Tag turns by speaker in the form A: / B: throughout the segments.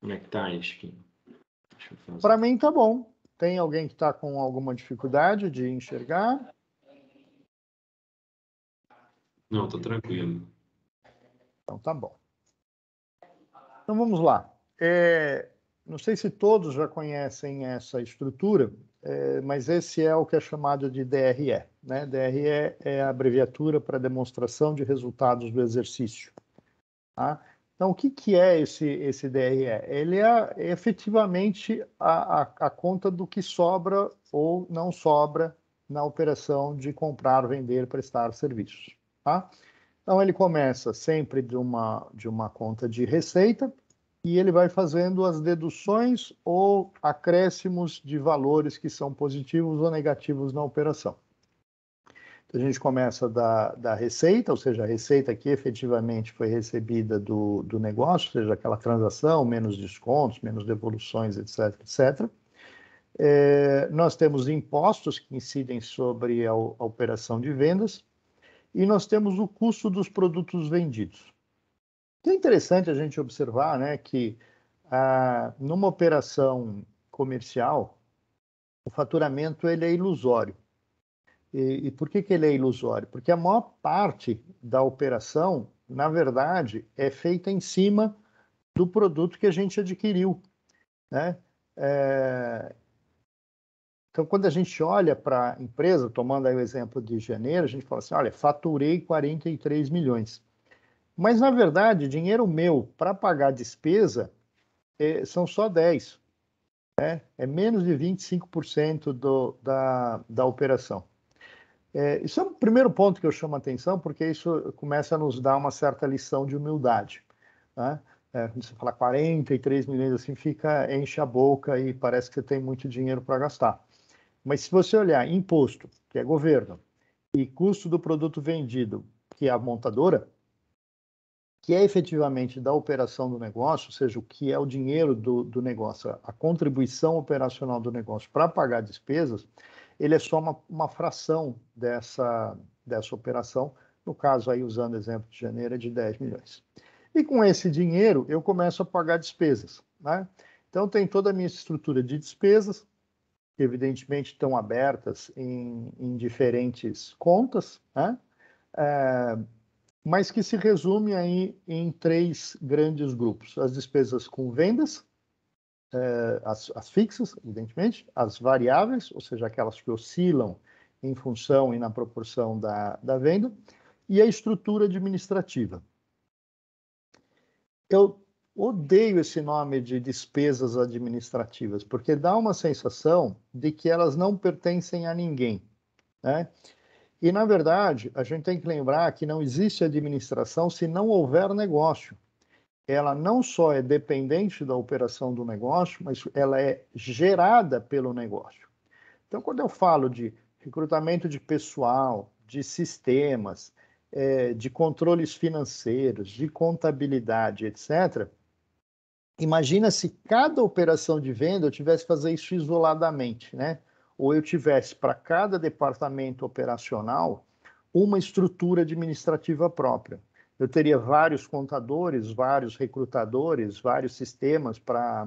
A: Como é que tá aí, Chiquinho?
B: Para mim tá bom. Tem alguém que está com alguma dificuldade de enxergar?
A: Não, tô tranquilo.
B: Então tá bom. Então vamos lá. Não sei se todos já conhecem essa estrutura, mas esse é o que é chamado de DRE, né? DRE é a abreviatura para demonstração de resultados do exercício. Tá? Então, o que é esse DRE? Ele é efetivamente a conta do que sobra ou não sobra na operação de comprar, vender, prestar serviços. Tá? Então, ele começa sempre de uma conta de receita e ele vai fazendo as deduções ou acréscimos de valores que são positivos ou negativos na operação. Então, a gente começa da receita, ou seja, a receita que efetivamente foi recebida do negócio, ou seja, aquela transação, menos descontos, menos devoluções, etc., etc. Nós temos impostos que incidem sobre a operação de vendas e nós temos o custo dos produtos vendidos. É interessante a gente observar, né, que numa operação comercial, o faturamento ele é ilusório. E por que ele é ilusório? Porque a maior parte da operação, na verdade, é feita em cima do produto que a gente adquiriu, né? Então, quando a gente olha para a empresa, tomando aí o exemplo de janeiro, a gente fala assim, olha, faturei 43 milhões. Mas, na verdade, dinheiro meu para pagar despesa são só 10. É menos de 25% da operação. Isso é um primeiro ponto que eu chamo a atenção, porque isso começa a nos dar uma certa lição de humildade. Né? Quando você fala 43 milhões, assim, enche a boca e parece que você tem muito dinheiro para gastar. Mas se você olhar imposto, que é governo, e custo do produto vendido, que é a montadora, que é efetivamente da operação do negócio, ou seja, o que é o dinheiro do negócio, a contribuição operacional do negócio para pagar despesas, ele é só uma fração dessa operação, no caso aí, usando o exemplo de janeiro, é de 10 milhões. E com esse dinheiro, eu começo a pagar despesas, né? Então, tem toda a minha estrutura de despesas, que evidentemente estão abertas em diferentes contas, né? Mas que se resume aí em 3 grandes grupos. As despesas com vendas, as fixas, evidentemente, as variáveis, ou seja, aquelas que oscilam em função e na proporção da venda, e a estrutura administrativa. Eu odeio esse nome de despesas administrativas, porque dá uma sensação de que elas não pertencem a ninguém, né? E, na verdade, a gente tem que lembrar que não existe administração se não houver negócio. Ela não só é dependente da operação do negócio, mas ela é gerada pelo negócio. Então, quando eu falo de recrutamento de pessoal, de sistemas, de controles financeiros, de contabilidade, etc., imagina se cada operação de venda eu tivesse que fazer isso isoladamente, né? Ou eu tivesse para cada departamento operacional uma estrutura administrativa própria. Eu teria vários contadores, vários recrutadores, vários sistemas para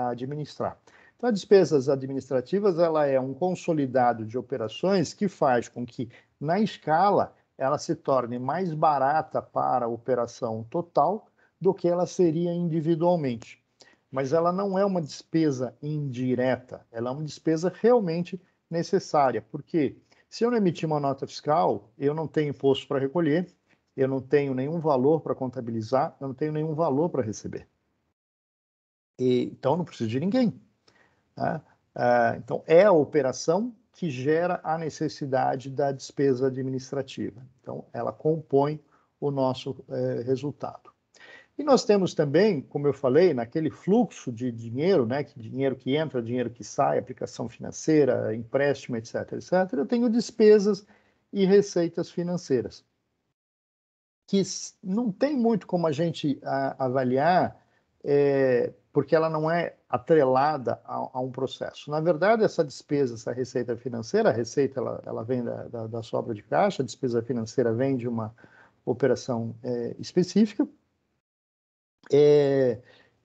B: administrar. Então, as despesas administrativas ela é um consolidado de operações que faz com que, na escala, ela se torne mais barata para a operação total do que ela seria individualmente. Mas ela não é uma despesa indireta, ela é uma despesa realmente necessária, porque se eu não emitir uma nota fiscal, eu não tenho imposto para recolher, eu não tenho nenhum valor para contabilizar, eu não tenho nenhum valor para receber. Então, eu não preciso de ninguém. Né? Então, é a operação que gera a necessidade da despesa administrativa. Então, ela compõe o nosso resultado. E nós temos também, como eu falei, naquele fluxo de dinheiro, né, dinheiro que entra, dinheiro que sai, aplicação financeira, empréstimo, etc., etc., eu tenho despesas e receitas financeiras, que não tem muito como a gente avaliar, porque ela não é atrelada a um processo. Na verdade, essa despesa, essa receita financeira, a receita ela vem da sobra de caixa, a despesa financeira vem de uma operação específica,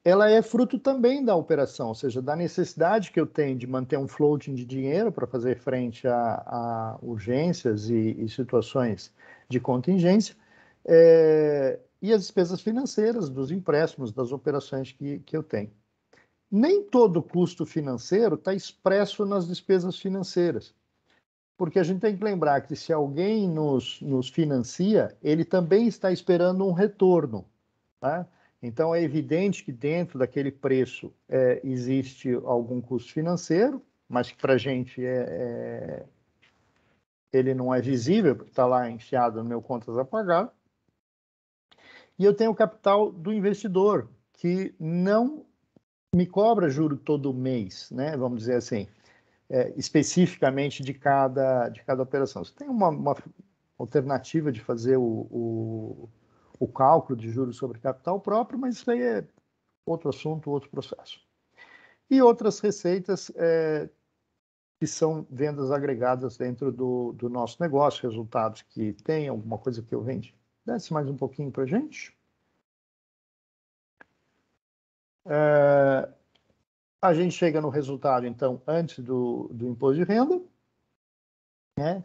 B: ela é fruto também da operação, ou seja, da necessidade que eu tenho de manter um floating de dinheiro para fazer frente a urgências e situações de contingência, e as despesas financeiras dos empréstimos, das operações que eu tenho. Nem todo custo financeiro está expresso nas despesas financeiras, porque a gente tem que lembrar que se alguém nos financia, ele também está esperando um retorno, tá? Então, é evidente que dentro daquele preço existe algum custo financeiro, mas que para a gente ele não é visível, porque está lá enfiado no meu contas a pagar. E eu tenho o capital do investidor, que não me cobra juro todo mês, né? Vamos dizer assim, especificamente de cada operação. Você tem uma alternativa de fazer o cálculo de juros sobre capital próprio, mas isso aí é outro assunto, outro processo. E outras receitas que são vendas agregadas dentro do nosso negócio, resultados que tem, alguma coisa que eu vende. Desce mais um pouquinho para a gente. A gente chega no resultado, então, antes do imposto de renda, né?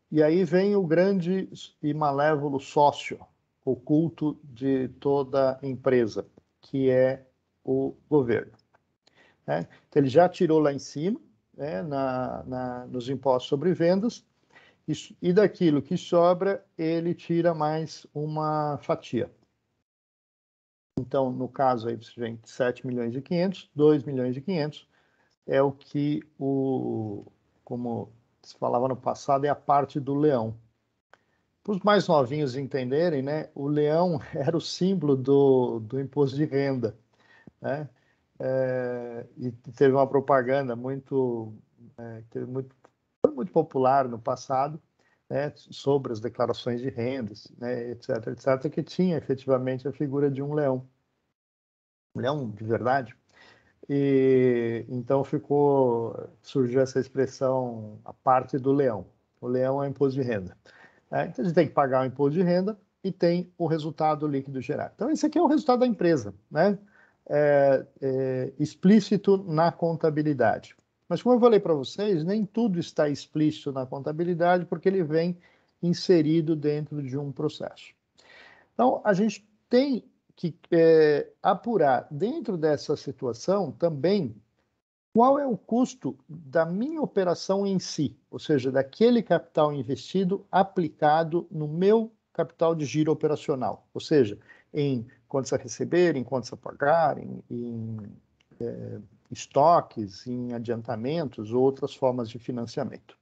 B: E aí vem o grande e malévolo sócio oculto de toda empresa, que é o governo, né? Então, ele já tirou lá em cima, né, nos impostos sobre vendas, e daquilo que sobra, ele tira mais uma fatia. Então, no caso aí, você vem 7 milhões e 500, 2 milhões e 500 é o que, como se falava no passado, é a parte do leão. Para os mais novinhos entenderem, né, o leão era o símbolo do imposto de renda, né? E teve uma propaganda foi muito popular no passado, né, sobre as declarações de rendas, né, etc., que tinha efetivamente a figura de um leão de verdade. E então surgiu essa expressão, a parte do leão. O leão é o imposto de renda. Então, a gente tem que pagar o imposto de renda e tem o resultado líquido gerado. Então, esse aqui é o resultado da empresa, né? Explícito na contabilidade. Mas, como eu falei para vocês, nem tudo está explícito na contabilidade, porque ele vem inserido dentro de um processo. Então, a gente tem que apurar dentro dessa situação também qual é o custo da minha operação em si, ou seja, daquele capital investido aplicado no meu capital de giro operacional, ou seja, em contas a receber, em contas a pagar, em estoques, em adiantamentos ou outras formas de financiamento.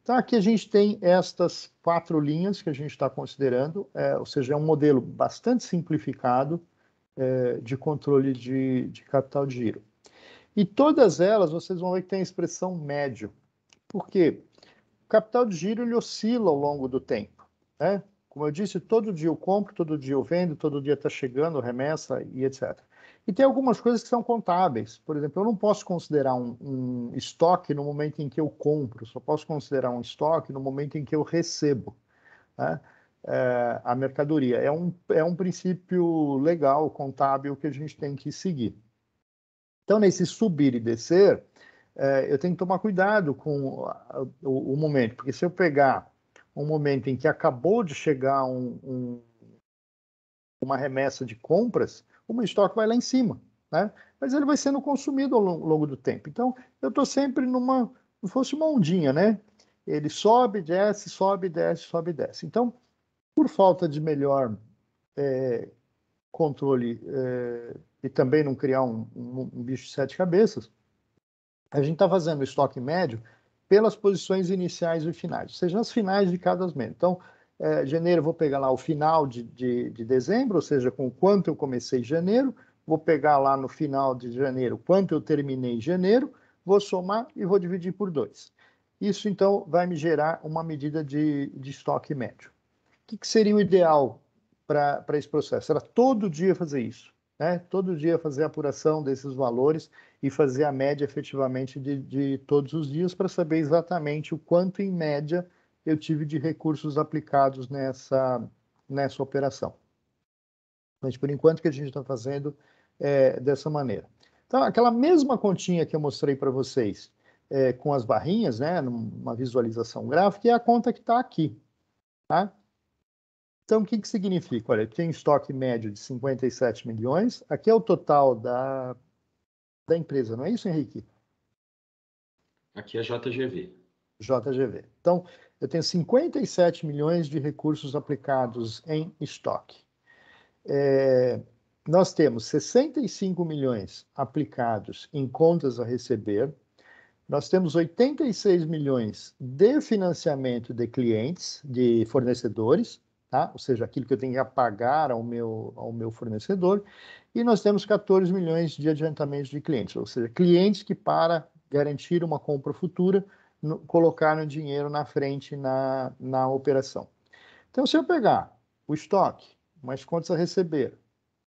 B: Então, aqui a gente tem estas 4 linhas que a gente está considerando, ou seja, é um modelo bastante simplificado de controle de capital de giro. E todas elas, vocês vão ver que tem a expressão médio. Por quê? O capital de giro ele oscila ao longo do tempo, né? Como eu disse, todo dia eu compro, todo dia eu vendo, todo dia está chegando remessa e etc. E tem algumas coisas que são contábeis. Por exemplo, eu não posso considerar um estoque no momento em que eu compro, só posso considerar um estoque no momento em que eu recebo, né, a mercadoria. É um princípio legal, contábil, que a gente tem que seguir. Então, nesse subir e descer, eu tenho que tomar cuidado com o momento, porque se eu pegar um momento em que acabou de chegar uma remessa de compras, o meu estoque vai lá em cima, né? Mas ele vai sendo consumido ao longo do tempo. Então, eu estou sempre como se fosse uma ondinha, né? Ele sobe, desce, sobe, desce, sobe, desce. Então, por falta de melhor controle e também não criar um bicho de 7 cabeças, a gente está fazendo o estoque médio pelas posições iniciais e finais, ou seja, as finais de cada mês. Então, janeiro eu vou pegar lá o final de dezembro, ou seja, com quanto eu comecei em janeiro, vou pegar lá no final de janeiro quanto eu terminei em janeiro, vou somar e vou dividir por 2. Isso, então, vai me gerar uma medida de estoque médio. O que seria o ideal para esse processo? Era todo dia fazer isso, né? Todo dia fazer a apuração desses valores e fazer a média efetivamente de todos os dias para saber exatamente o quanto, em média, eu tive de recursos aplicados nessa operação. Mas, por enquanto, o que a gente está fazendo dessa maneira. Então, aquela mesma continha que eu mostrei para vocês, com as barrinhas, né, numa visualização gráfica, é a conta que está aqui, tá? Então, o que significa? Olha, tem estoque médio de 57 milhões, aqui é o total da empresa, não é isso, Henrique?
A: Aqui é JGV.
B: JGV. Então, eu tenho 57 milhões de recursos aplicados em estoque. Nós temos 65 milhões aplicados em contas a receber, nós temos 86 milhões de financiamento de clientes, de fornecedores, tá? Ou seja, aquilo que eu tenho que pagar ao meu fornecedor, e nós temos 14 milhões de adiantamentos de clientes, ou seja, clientes que, para garantir uma compra futura, colocaram dinheiro na frente na operação. Então, se eu pegar o estoque, mais contas a receber,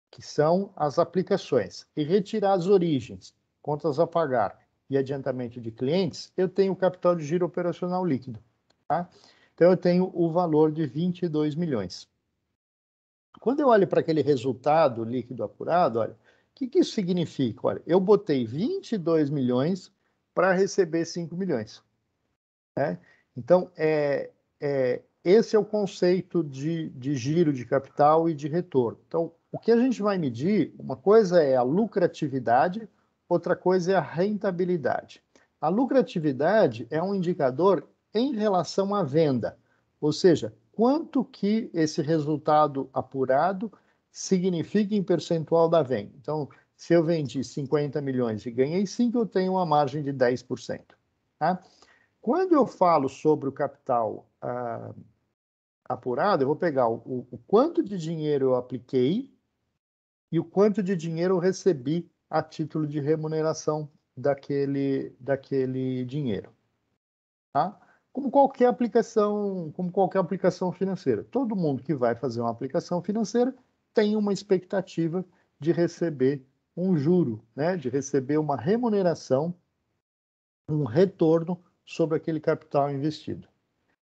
B: que são as aplicações, e retirar as origens, contas a pagar e adiantamento de clientes, eu tenho o capital de giro operacional líquido. Tá? Então, eu tenho o valor de 22 milhões. Quando eu olho para aquele resultado líquido apurado, olha, o que isso significa? Olha, eu botei 22 milhões para receber 5 milhões. Né? Então, esse é o conceito de giro de capital e de retorno. Então, o que a gente vai medir, uma coisa é a lucratividade, outra coisa é a rentabilidade. A lucratividade é um indicador em relação à venda, ou seja, quanto que esse resultado apurado significa em percentual da venda. Então, se eu vendi 50 milhões e ganhei 5, eu tenho uma margem de 10%. Tá? Quando eu falo sobre o capital apurado, eu vou pegar o quanto de dinheiro eu apliquei e o quanto de dinheiro eu recebi a título de remuneração daquele dinheiro. Tá? Como qualquer aplicação financeira. Todo mundo que vai fazer uma aplicação financeira tem uma expectativa de receber um juro, né? De receber uma remuneração, um retorno sobre aquele capital investido.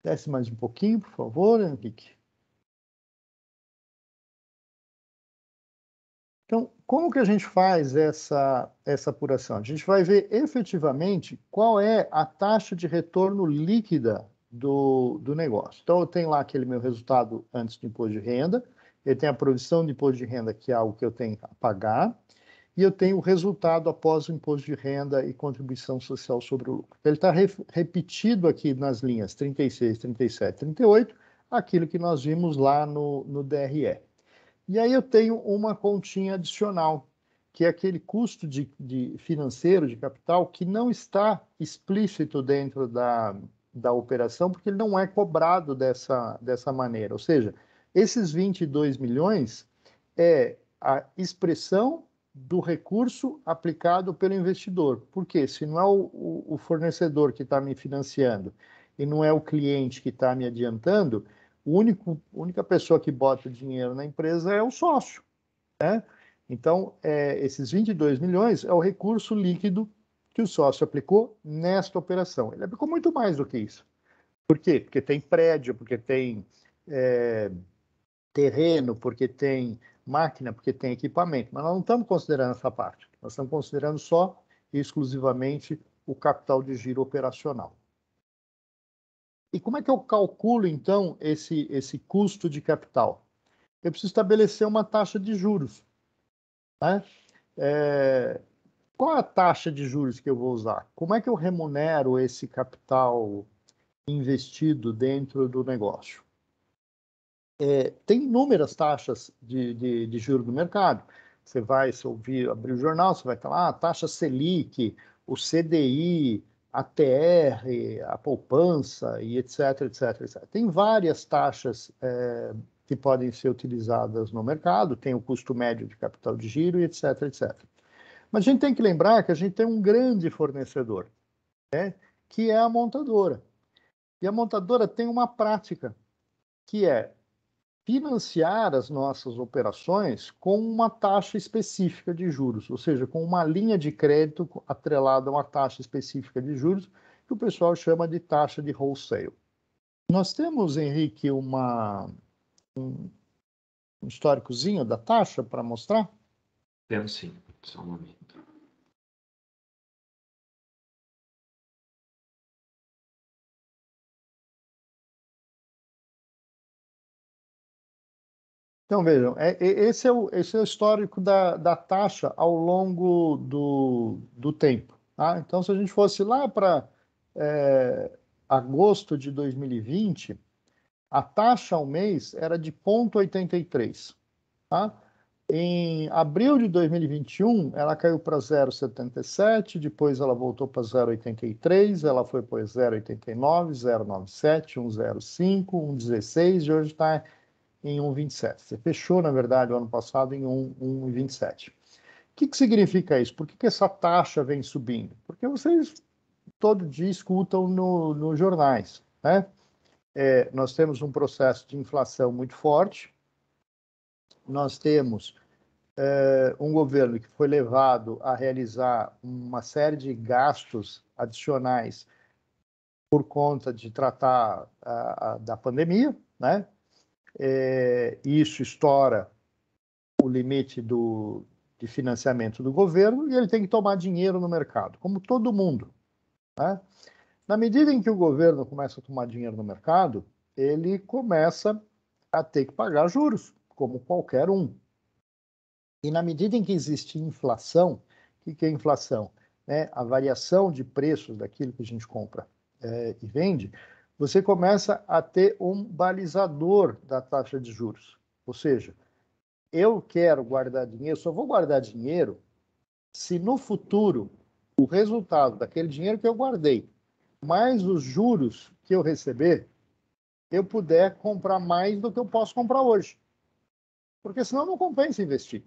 B: Desce mais um pouquinho, por favor, Henrique. Então, como que a gente faz essa apuração? A gente vai ver efetivamente qual é a taxa de retorno líquida do negócio. Então, eu tenho lá aquele meu resultado antes do imposto de renda, eu tenho a provisão de imposto de renda, que é algo que eu tenho a pagar, e eu tenho o resultado após o imposto de renda e contribuição social sobre o lucro. Ele está repetido aqui nas linhas 36, 37, 38, aquilo que nós vimos lá no DRE. E aí eu tenho uma continha adicional, que é aquele custo de financeiro, de capital, que não está explícito dentro da operação, porque ele não é cobrado dessa maneira. Ou seja, esses 22 milhões é a expressão do recurso aplicado pelo investidor. Por quê? Se não é o fornecedor que está me financiando e não é o cliente que está me adiantando, a única pessoa que bota dinheiro na empresa é o sócio. Né? Então, esses 22 milhões é o recurso líquido que o sócio aplicou nesta operação. Ele aplicou muito mais do que isso. Por quê? Porque tem prédio, porque tem terreno, porque tem máquina, porque tem equipamento. Mas nós não estamos considerando essa parte. Nós estamos considerando só e exclusivamente o capital de giro operacional. E como é que eu calculo, então, esse custo de capital? Eu preciso estabelecer uma taxa de juros. Né? Qual é a taxa de juros que eu vou usar? Como é que eu remunero esse capital investido dentro do negócio? Tem inúmeras taxas de juros no mercado. Você vai, se abrir o jornal, você vai estar lá, a taxa Selic, o CDI, a TR, a poupança, e etc, etc, etc. Tem várias taxas que podem ser utilizadas no mercado, tem o custo médio de capital de giro, e etc, etc. Mas a gente tem que lembrar que a gente tem um grande fornecedor, né, que é a montadora. E a montadora tem uma prática, que é financiar as nossas operações com uma taxa específica de juros, ou seja, com uma linha de crédito atrelada a uma taxa específica de juros, que o pessoal chama de taxa de wholesale. Nós temos, Henrique, um históricozinho da taxa para mostrar?
A: Temos sim, só um momento.
B: Então, vejam, esse é o histórico da taxa ao longo do tempo. Tá? Então, se a gente fosse lá para agosto de 2020, a taxa ao mês era de 0,83. Tá? Em abril de 2021, ela caiu para 0,77, depois ela voltou para 0,83, ela foi para 0,89, 0,97, 1,05, 1,16 e hoje está em 1,27. Você fechou, na verdade, o ano passado em 1,27. O que significa isso? Por que essa taxa vem subindo? Porque vocês todo dia escutam nos jornais, né? Nós temos um processo de inflação muito forte, nós temos um governo que foi levado a realizar uma série de gastos adicionais por conta de tratar da pandemia, né? Isso estoura o limite de financiamento do governo e ele tem que tomar dinheiro no mercado, como todo mundo, né? Na medida em que o governo começa a tomar dinheiro no mercado, ele começa a ter que pagar juros, como qualquer um. E na medida em que existe inflação, o que é inflação? A variação de preços daquilo que a gente compra e vende, você começa a ter um balizador da taxa de juros. Ou seja, eu quero guardar dinheiro, só vou guardar dinheiro se no futuro o resultado daquele dinheiro que eu guardei, mais os juros que eu receber, eu puder comprar mais do que eu posso comprar hoje. Porque senão não compensa investir,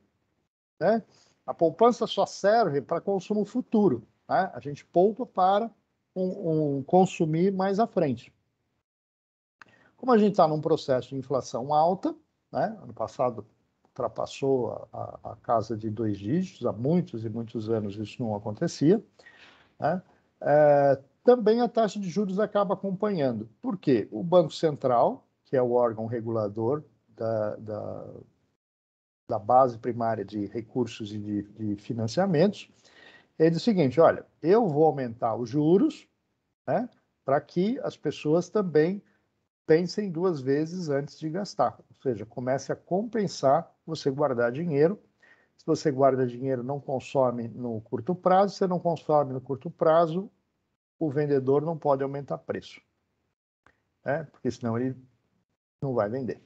B: né? A poupança só serve para consumo futuro, né? A gente poupa para um consumir mais à frente. Como a gente está num processo de inflação alta, né? Ano passado ultrapassou a casa de 2 dígitos, há muitos e muitos anos isso não acontecia, né? Também a taxa de juros acaba acompanhando. Por quê? O Banco Central, que é o órgão regulador da base primária de recursos e de financiamentos, ele diz o seguinte: olha, eu vou aumentar os juros, né, para que as pessoas também pensem 2 vezes antes de gastar. Ou seja, comece a compensar você guardar dinheiro. Se você guarda dinheiro, não consome no curto prazo. Se você não consome no curto prazo, o vendedor não pode aumentar preço, né? Porque senão ele não vai vender.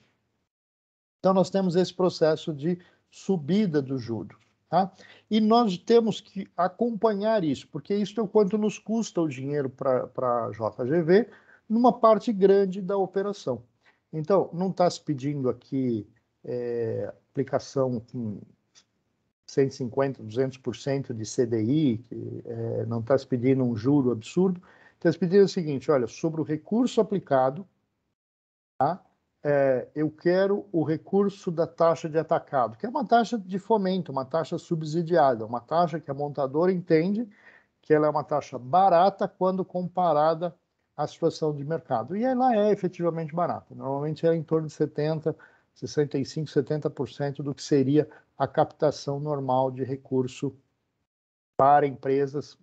B: Então, nós temos esse processo de subida dos juros. Tá? E nós temos que acompanhar isso, porque isso é o quanto nos custa o dinheiro para a JGV numa parte grande da operação. Então, não está se pedindo aqui aplicação com 150%, 200% de CDI, não está se pedindo um juro absurdo, está se pedindo o seguinte: olha, sobre o recurso aplicado, tá? Eu quero o recurso da taxa de atacado, que é uma taxa de fomento, uma taxa subsidiada, uma taxa que a montadora entende que ela é uma taxa barata quando comparada à situação de mercado. E ela é efetivamente barata. Normalmente é em torno de 70%, 65%, 70% do que seria a captação normal de recurso para empresas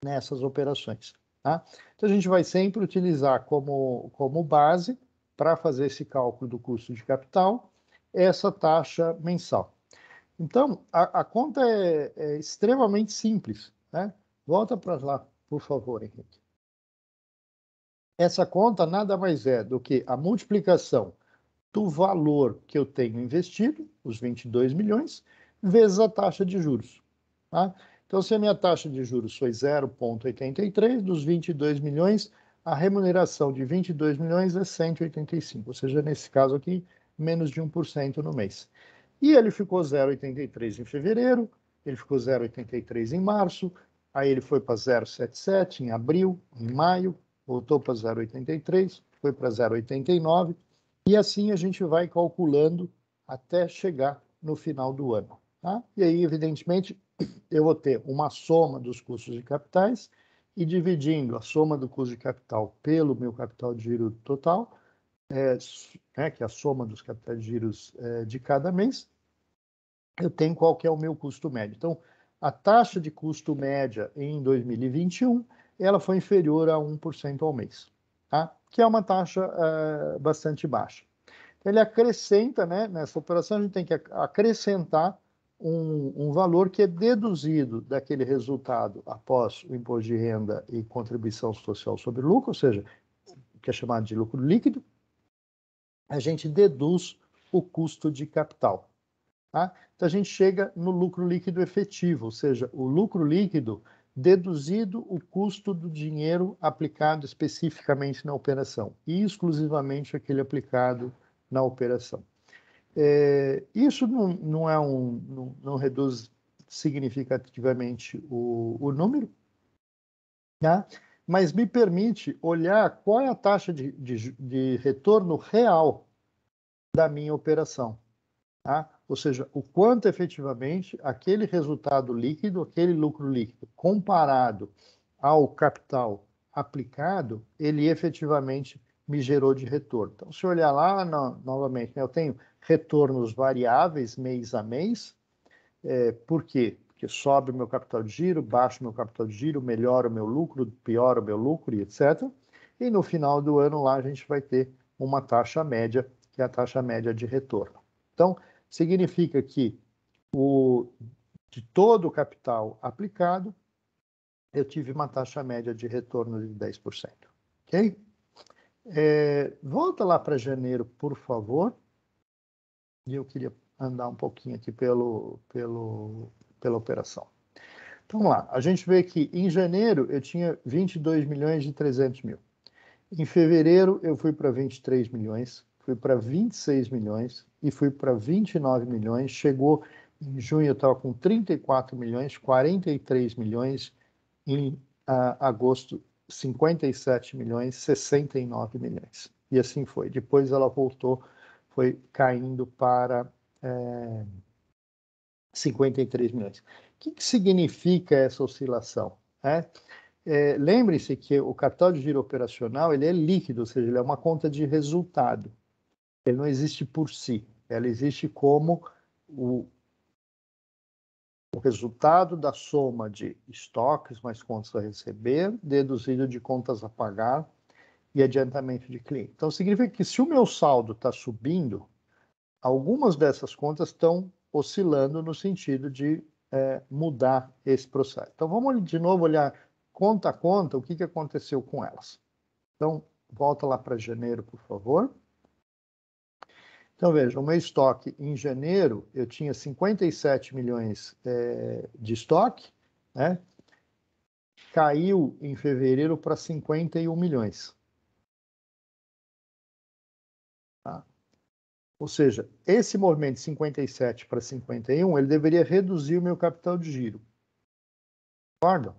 B: nessas operações. Tá? Então, a gente vai sempre utilizar como base, para fazer esse cálculo do custo de capital, essa taxa mensal. Então, a conta é extremamente simples, né? Volta para lá, por favor, Henrique. Essa conta nada mais é do que a multiplicação do valor que eu tenho investido, os 22 milhões, vezes a taxa de juros. Tá? Então, se a minha taxa de juros foi 0,83, dos 22 milhões, a remuneração de 22 milhões é 185, ou seja, nesse caso aqui, menos de 1% no mês. E ele ficou 0,83 em fevereiro, ele ficou 0,83 em março, aí ele foi para 0,77 em abril, em maio, voltou para 0,83, foi para 0,89, e assim a gente vai calculando até chegar no final do ano. Tá? E aí, evidentemente, eu vou ter uma soma dos custos de capitais e dividindo a soma do custo de capital pelo meu capital de giro total, que é a soma dos capitais de giros de cada mês, eu tenho qual que é o meu custo médio. Então, a taxa de custo média em 2021, ela foi inferior a 1% ao mês, tá? Que é uma taxa bastante baixa. Ele acrescenta, né, nessa operação, a gente tem que acrescentar um valor que é deduzido daquele resultado após o imposto de renda e contribuição social sobre lucro, ou seja, que é chamado de lucro líquido, a gente deduz o custo de capital. Tá? Então, a gente chega no lucro líquido efetivo, ou seja, o lucro líquido deduzido o custo do dinheiro aplicado especificamente na operação, e exclusivamente aquele aplicado na operação. Isso não reduz significativamente o número, tá? Mas me permite olhar qual é a taxa de retorno real da minha operação. Tá? Ou seja, o quanto efetivamente aquele resultado líquido, aquele lucro líquido, comparado ao capital aplicado, ele efetivamente me gerou de retorno. Então, se eu olhar lá, novamente, né, eu tenho retornos variáveis mês a mês. Por quê? Porque sobe o meu capital de giro, baixa o meu capital de giro, melhora o meu lucro, piora o meu lucro, e etc. E no final do ano lá a gente vai ter uma taxa média, que é a taxa média de retorno. Então, significa que de todo o capital aplicado, eu tive uma taxa média de retorno de 10%. Ok? Volta lá para janeiro, por favor. E eu queria andar um pouquinho aqui pela operação. Então, vamos lá. A gente vê que em janeiro eu tinha 22 milhões e 300 mil. Em fevereiro eu fui para 23 milhões, fui para 26 milhões e fui para 29 milhões. Chegou em junho eu estava com 34 milhões, 43 milhões. Em agosto, 57 milhões, 69 milhões. E assim foi. Depois ela voltou, foi caindo para 53 milhões. O que significa essa oscilação? Lembre-se que o capital de giro operacional ele é líquido, ou seja, ele é uma conta de resultado. Ele não existe por si. Ela existe como o resultado da soma de estoques mais contas a receber, deduzido de contas a pagar e adiantamento de cliente. Então, significa que se o meu saldo está subindo, algumas dessas contas estão oscilando no sentido de mudar esse processo. Então, vamos de novo olhar conta a conta, o que aconteceu com elas. Então, volta lá para janeiro, por favor. Então, veja, o meu estoque em janeiro, eu tinha 57 milhões de estoque, né? Caiu em fevereiro para 51 milhões. Tá? Ou seja, esse movimento de 57 para 51, ele deveria reduzir o meu capital de giro. Concorda?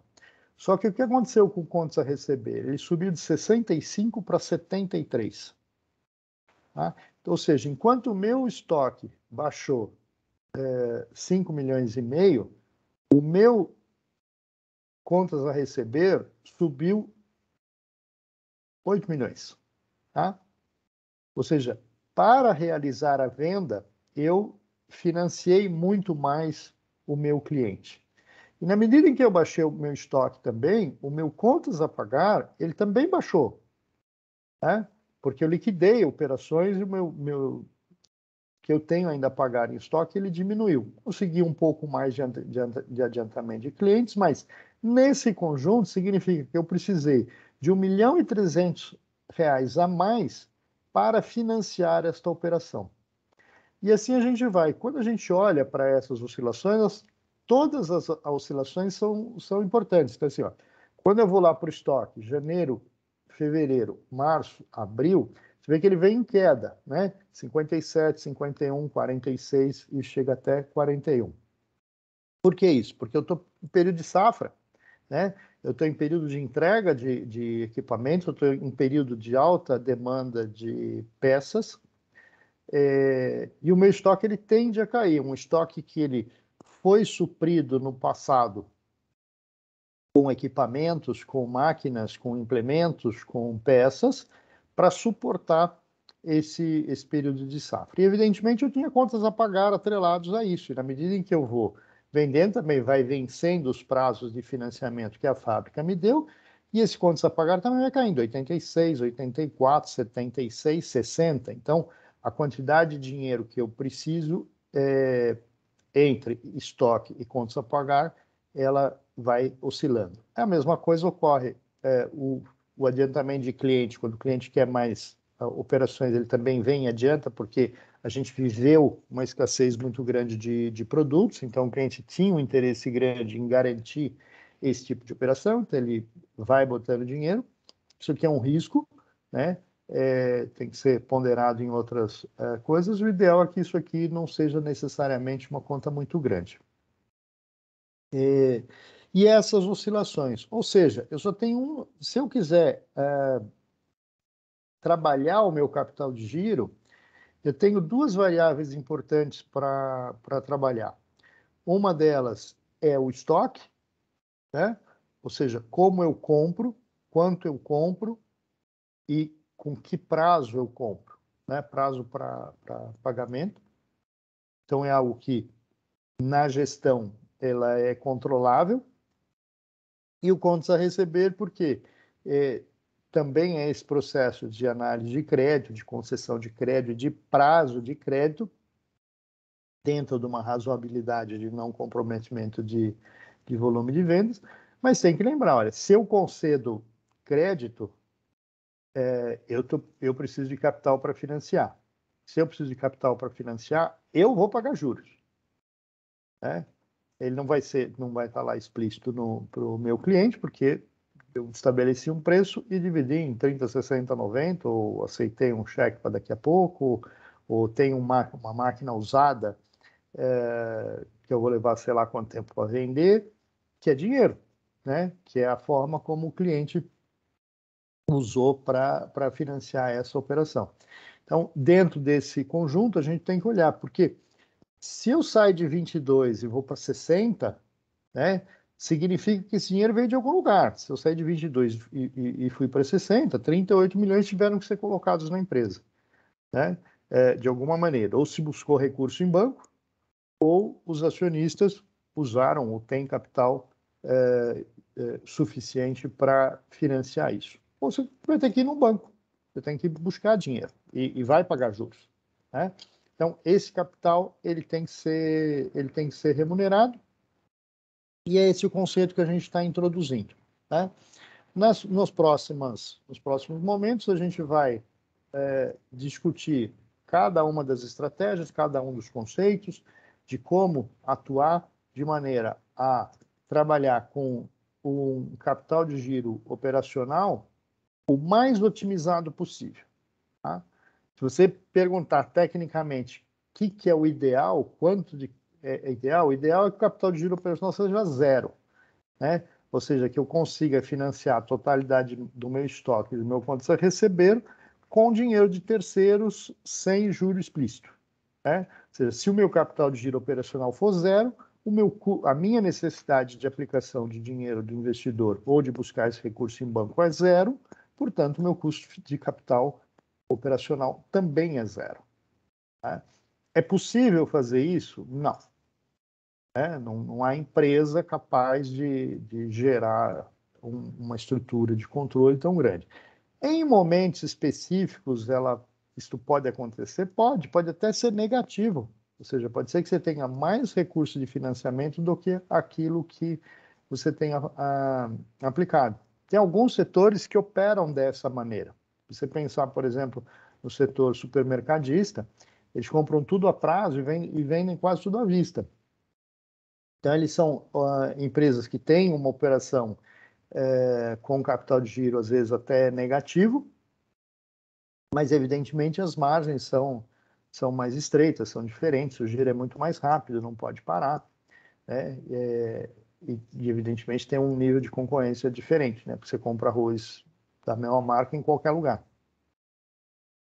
B: Só que o que aconteceu com contas a receber? Ele subiu de 65 para 73. Tá? Então, ou seja, enquanto o meu estoque baixou 5 milhões e meio, o meu contas a receber subiu 8 milhões. Tá? Ou seja, para realizar a venda, eu financiei muito mais o meu cliente. E na medida em que eu baixei o meu estoque também, o meu contas a pagar, ele também baixou. Né? Porque eu liquidei operações e o meu que eu tenho ainda a pagar em estoque, ele diminuiu. Consegui um pouco mais de adiantamento de clientes, mas nesse conjunto significa que eu precisei de R$ 1.300.000 a mais para financiar esta operação. E assim a gente vai. Quando a gente olha para essas oscilações, todas as oscilações são importantes. Então, assim, ó, quando eu vou lá para o estoque, janeiro, fevereiro, março, abril, você vê que ele vem em queda, né? 57, 51, 46 e chega até 41. Por que isso? Porque eu estou em período de safra, né? Eu estou em período de entrega de equipamentos, eu estou em período de alta demanda de peças, e o meu estoque ele tende a cair. Um estoque que ele foi suprido no passado com equipamentos, com máquinas, com implementos, com peças, para suportar esse período de safra. E, evidentemente, eu tinha contas a pagar atrelados a isso. E, na medida em que eu vou vendendo, também vai vencendo os prazos de financiamento que a fábrica me deu, e esse contas a pagar também vai caindo, 86, 84, 76, 60. Então, a quantidade de dinheiro que eu preciso entre estoque e contas a pagar, ela vai oscilando. A mesma coisa ocorre o adiantamento de cliente, quando o cliente quer mais operações, ele também vem e adianta, porque a gente viveu uma escassez muito grande de produtos, então o cliente tinha um interesse grande em garantir esse tipo de operação, então ele vai botando dinheiro. Isso aqui é um risco, né? Tem que ser ponderado em outras coisas. O ideal é que isso aqui não seja necessariamente uma conta muito grande. E essas oscilações, ou seja, eu só tenho se eu quiser trabalhar o meu capital de giro, eu tenho duas variáveis importantes para trabalhar. Uma delas é o estoque, né? Ou seja, como eu compro, quanto eu compro e com que prazo eu compro, né? Prazo para pagamento. Então, é algo que, na gestão, ela é controlável. E o contas a receber, porque também é esse processo de análise de crédito, de concessão de crédito, de prazo de crédito, dentro de uma razoabilidade de não comprometimento de volume de vendas. Mas tem que lembrar, olha, se eu concedo crédito, eu preciso de capital para financiar. Se eu preciso de capital para financiar, eu vou pagar juros, né? Ele não vai estar lá explícito para o meu cliente, porque eu estabeleci um preço e dividi em 30, 60, 90, ou aceitei um cheque para daqui a pouco, ou tenho uma máquina usada que eu vou levar sei lá quanto tempo para vender, que é dinheiro, né? Que é a forma como o cliente usou para financiar essa operação. Então, dentro desse conjunto, a gente tem que olhar, porque se eu saio de 22 e vou para 60, né, significa que esse dinheiro veio de algum lugar. Se eu sair de 22 e fui para 60, 38 milhões tiveram que ser colocados na empresa, né, de alguma maneira. Ou se buscou recurso em banco, ou os acionistas usaram ou têm capital suficiente para financiar isso. Ou você vai ter que ir no banco, você tem que buscar dinheiro e vai pagar juros, né? Então, esse capital ele tem que ser remunerado, e é esse o conceito que a gente está introduzindo, né? Nos próximos momentos, a gente vai discutir cada uma das estratégias, cada um dos conceitos, de como atuar de maneira a trabalhar com um capital de giro operacional o mais otimizado possível. Tá? Se você perguntar tecnicamente o que é o ideal, quanto é ideal, o ideal é que o capital de giro operacional seja zero, né? Ou seja, que eu consiga financiar a totalidade do meu estoque, do meu contas a receber, com dinheiro de terceiros sem juro explícito, né? Ou seja, se o meu capital de giro operacional for zero, a minha necessidade de aplicação de dinheiro do investidor ou de buscar esse recurso em banco é zero, portanto, o meu custo de capital operacional também é zero. Né? É possível fazer isso? Não. Não há empresa capaz de gerar uma estrutura de controle tão grande. Em momentos específicos, isso pode acontecer? Pode até ser negativo. Ou seja, pode ser que você tenha mais recursos de financiamento do que aquilo que você tenha aplicado. Tem alguns setores que operam dessa maneira. Se você pensar, por exemplo, no setor supermercadista, eles compram tudo a prazo e vendem quase tudo à vista. Então, eles são empresas que têm uma operação com capital de giro, às vezes até negativo, mas, evidentemente, as margens são mais estreitas, são diferentes, o giro é muito mais rápido, não pode parar, né? E, evidentemente, tem um nível de concorrência diferente, né? Porque você compra arroz da mesma marca em qualquer lugar.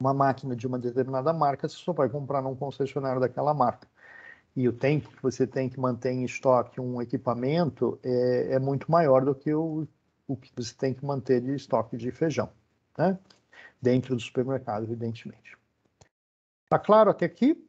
B: Uma máquina de uma determinada marca, você só vai comprar num concessionário daquela marca. E o tempo que você tem que manter em estoque um equipamento é muito maior do que o que você tem que manter de estoque de feijão, né? Dentro do supermercado, evidentemente. Tá claro até aqui?